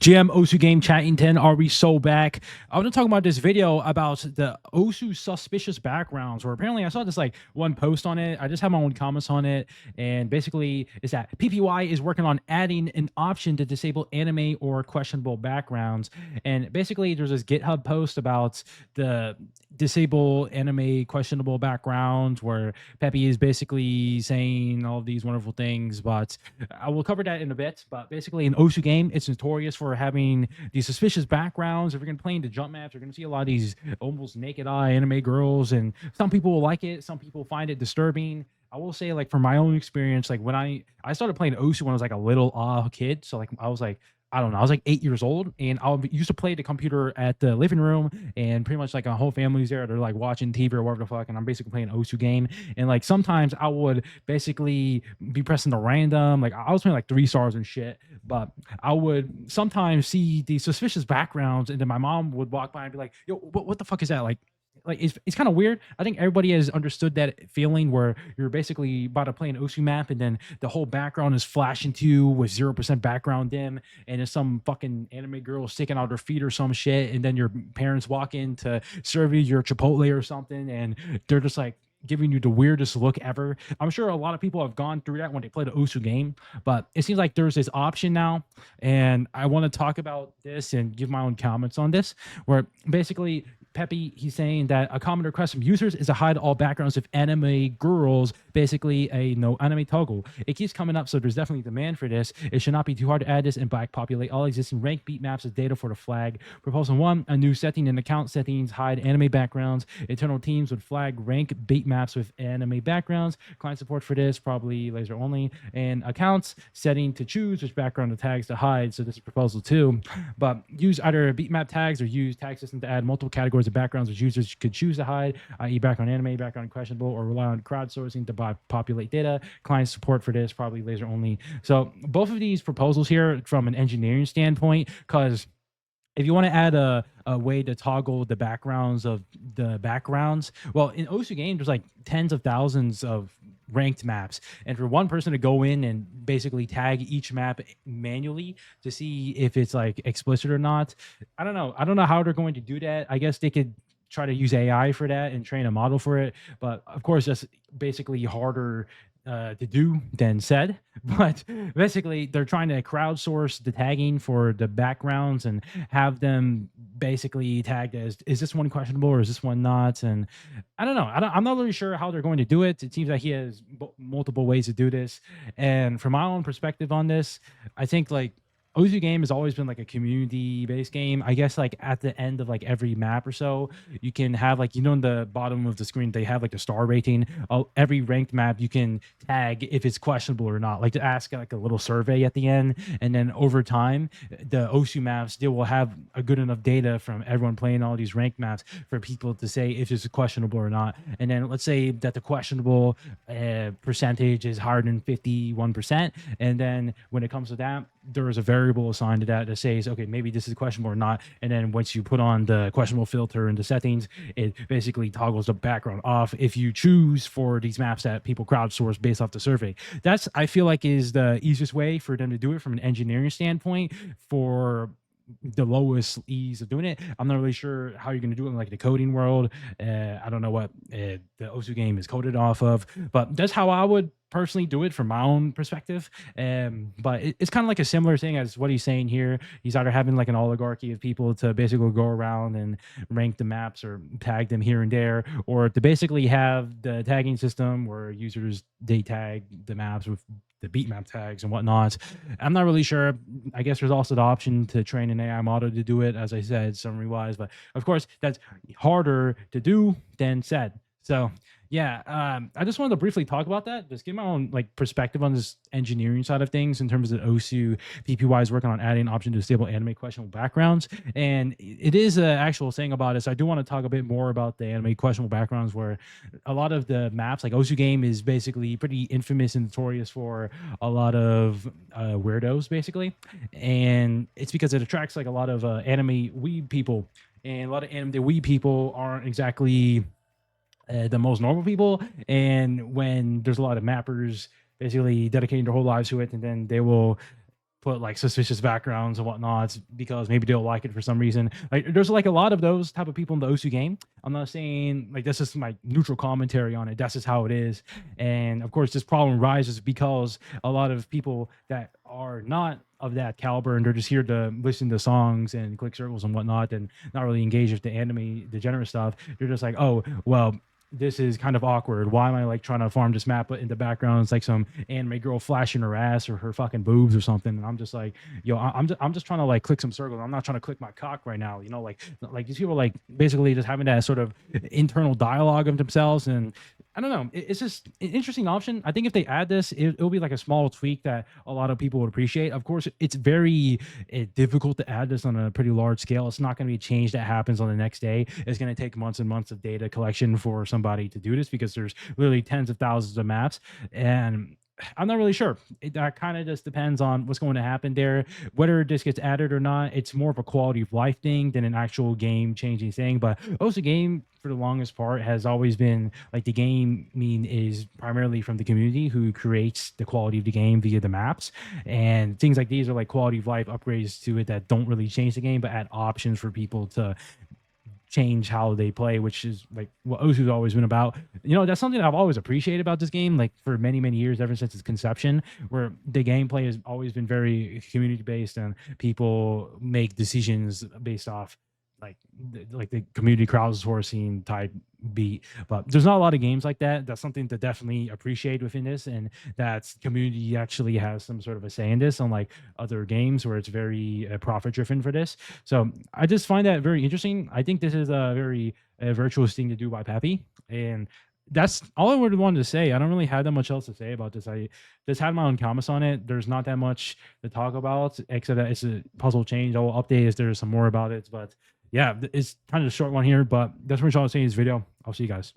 GM Osu Game Chatting 10, are we so back? I want to talk about this video about the Osu suspicious backgrounds, where apparently I saw this like one post on it. I just have my own comments on it. And basically is that PPY is working on adding an option to disable anime or questionable backgrounds. And basically there's this GitHub post about the disable anime questionable backgrounds where Peppy is basically saying all of these wonderful things, but I will cover that in a bit. But basically in Osu game, it's notorious for having these suspicious backgrounds. If you're going to play into jump maps, you're going to see a lot of these almost naked eye anime girls, and some people will like it, some people find it disturbing. I will say, like, from my own experience, like when I started playing Osu when I was like a little kid, so like I was like, I don't know, I was like 8 years old, and I used to play the computer at the living room, and pretty much like a whole family's there. They're like watching TV or whatever the fuck, and I'm basically playing Osu game. And like sometimes I would basically be pressing the random, like I was playing like 3 stars and shit, but I would sometimes see these suspicious backgrounds, and then my mom would walk by and be like, "Yo, what the fuck is that?" Like it's kind of weird. I think everybody has understood that feeling where you're basically about to play an Osu map, and then the whole background is flashing to you with 0% background dim, and it's some fucking anime girl sticking out her feet or some shit, and then your parents walk in to serve you your Chipotle or something, and they're just like giving you the weirdest look ever. I'm sure a lot of people have gone through that when they play the Osu game, but it seems like there's this option now, and I want to talk about this and give my own comments on this, where basically Peppy, he's saying that a common request from users is to hide all backgrounds of anime girls, basically a no anime toggle. It keeps coming up, so there's definitely demand for this. It should not be too hard to add this and back populate all existing rank beat maps as data for the flag. Proposal 1, a new setting in account settings, hide anime backgrounds. Internal teams would flag rank beat maps with anime backgrounds. Client support for this, probably laser only. And accounts setting to choose which background tags to hide. So this is proposal 2. But use either beat map tags or use tag system to add multiple categories of backgrounds which users could choose to hide, i.e. background anime, background questionable, or rely on crowdsourcing to populate data. Client support for this, probably laser only. So both of these proposals here from an engineering standpoint, because if you want to add a way to toggle the backgrounds of the backgrounds, well, in Osu game, there's like tens of thousands of ranked maps, and for one person to go in and basically tag each map manually to see if it's like explicit or not, I don't know how they're going to do that. I guess they could try to use AI for that and train a model for it, but of course that's basically harder to do than said. But basically they're trying to crowdsource the tagging for the backgrounds and have them basically tagged as, is this one questionable or is this one not? And I don't know, I'm not really sure how they're going to do it. It seems like he has multiple ways to do this, and from my own perspective on this, I think like Ozu game has always been like a community based game. I guess like at the end of like every map or so, you can have like, in the bottom of the screen, they have like the star rating. Every ranked map you can tag if it's questionable or not, like to ask like a little survey at the end. And then over time, the Osu maps, they will have a good enough data from everyone playing all these ranked maps for people to say if it's questionable or not. And then let's say that the questionable percentage is higher than 51%. And then when it comes to that, there is a variable assigned to that says, okay, maybe this is questionable or not. And then once you put on the questionable filter in the settings, it basically toggles the background off if you choose for these maps that people crowdsource based off the survey. That's, I feel like, is the easiest way for them to do it from an engineering standpoint for the lowest ease of doing it. I'm not really sure how you're going to do it in like the coding world. I don't know what the Osu game is coded off of, but that's how I would personally do it from my own perspective. But it's kind of like a similar thing as what he's saying here. He's either having like an oligarchy of people to basically go around and rank the maps or tag them here and there, or to basically have the tagging system where users, they tag the maps with the beat map tags and whatnot. I'm not really sure. I guess there's also the option to train an AI model to do it, as I said, summary wise, but of course that's harder to do than said. So yeah, I just wanted to briefly talk about that, just give my own like perspective on this engineering side of things in terms of Osu. PPY is working on adding an option to disable anime questionable backgrounds, and it is an actual thing about it. So I do want to talk a bit more about the anime questionable backgrounds, where a lot of the maps, like Osu game, is basically pretty infamous and notorious for a lot of weirdos, basically, and it's because it attracts like a lot of anime weeb people, and a lot of anime weeb people aren't exactly the most normal people. And when there's a lot of mappers basically dedicating their whole lives to it, and then they will put like suspicious backgrounds and whatnot because maybe they'll like it for some reason. Like there's like a lot of those type of people in the OSU game. I'm not saying like this is my neutral commentary on it. That's just how it is. And of course, this problem rises because a lot of people that are not of that caliber and they're just here to listen to songs and click circles and whatnot and not really engage with the anime degenerate stuff. They're just like, oh, well, this is kind of awkward. Why am I like trying to farm this map, but in the background it's like some anime girl flashing her ass or her fucking boobs or something? And I'm just like, yo, I'm just trying to like click some circles. I'm not trying to click my cock right now. You know, like these people are like basically just having that sort of internal dialogue of themselves. And I don't know. It's just an interesting option. I think if they add this, it'll be like a small tweak that a lot of people would appreciate. Of course, it's very difficult to add this on a pretty large scale. It's not going to be a change that happens on the next day. It's going to take months and months of data collection for somebody to do this because there's literally tens of thousands of maps. And I'm not really sure. That kind of just depends on what's going to happen there. Whether this gets added or not, it's more of a quality of life thing than an actual game changing thing. But also, game for the longest part has always been like the game is primarily from the community who creates the quality of the game via the maps. And things like these are like quality of life upgrades to it that don't really change the game, but add options for people to change how they play, which is like what Osu's always been about. You know, that's something I've always appreciated about this game, like for many, many years, ever since its conception, where the gameplay has always been very community based and people make decisions based off like the community crowdsourcing type beat. But there's not a lot of games like that. That's something to definitely appreciate within this, and that community actually has some sort of a say in this, unlike other games where it's very profit driven for this. So I just find that very interesting. I think this is a very virtuous thing to do by Peppy, and that's all I would want to say. I don't really have that much else to say about this. I just had my own comments on it. There's not that much to talk about, except that it's a puzzle change. I will update if there's some more about it. But yeah, it's kind of a short one here, but that's what I'm saying in this video. I'll see you guys.